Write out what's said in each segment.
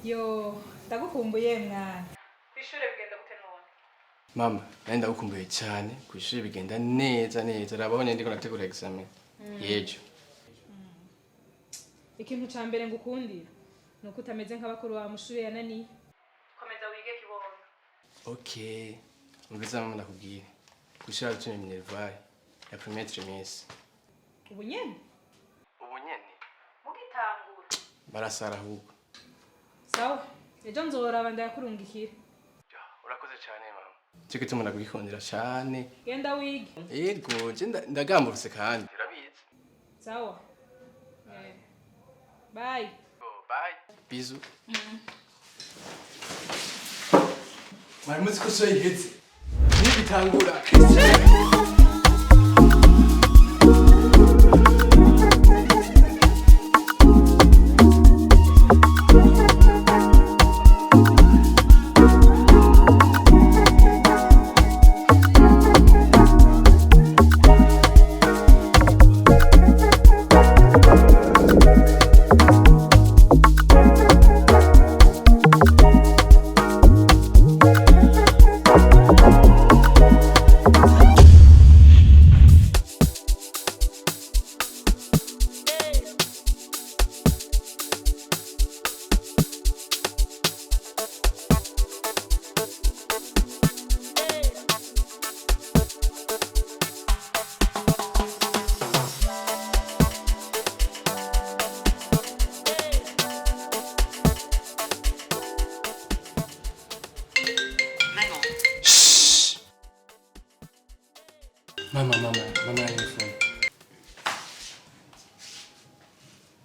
Yo, ndagukumbuye mwana. Kwishure bigenda gute none? Mama, nari ndagukumbuye cyane. Kwishure bigenda neza. Rabonye ndiko nategura examen. Yejo. Ikintu ca mbere ngukundira nuko utameze nk'abakuru wa mushure yanani. Komeza wige kibonga. Okay. Umviza mama ndakubwiye. Kwishure atumye minerval ya premier trimestre. Ubu nyene? Mugitangura. Barasara ahubwo. Sawa, ejo nzoraba ndayakurungikira. Urakoze cyane mama. Cyo gituma ndagukundira cyane. Genda wige. Yego, je ndagamburutse kandi. Urabizi. Sawa. Bye. Bye. Bisous. Mwari muzi ko so yihetse. Nibitangura.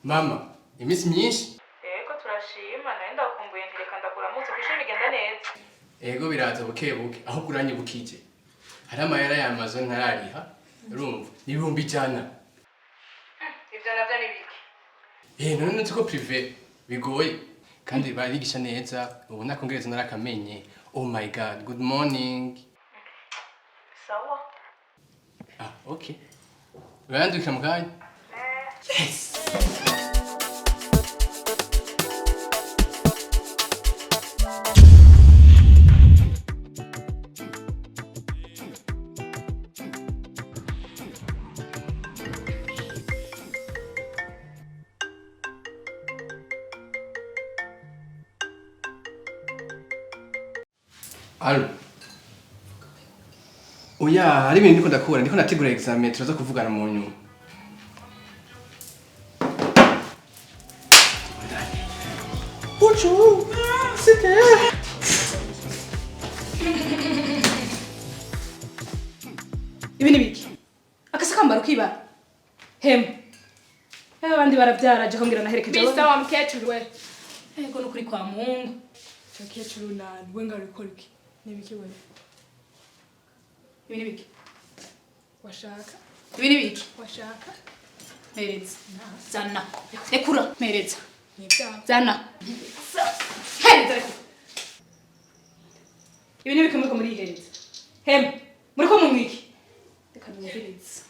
Mama, imisi myinshi? Ego turashima naye ndakumbuye ntireka ndakuramutse kwishure bigenda neza. Ego biraza bukebuke aho kuranye bukije. Hari amayera ya Amazon ntarariha. Urumva? N'ibihumbi ijana. Ivyo navyo ni biki? None nzi ko privé bigoye kandi barigisha neza. Ubu nakongereza narakamenye. Oh my god, good morning. Sawa. Okay. Urandukira mu kanya? Yes. Allo. Oya, hari ibintu ndiko ndakura, ndiko nategura examen turaza kuvugana mu nyuma. Uchu, sike. Ibi ni biki? Akase kambara ukibara. Abandi baravyaraje kongira naherekeje. Mr. wa mkecuru we. Ego nukuri kwa Mungu. Mkecuru nani? Wenga urikora iki? Ni biki wewe? Ibi ni biki? Washaka? Ibi ni biki? Washaka? Mereza. Zana. Ekura. Mereza. Nibya. Zana. Hereza reko. Ibi ni biki muri hereza? Muriko mu mwiki. Reka numvirize.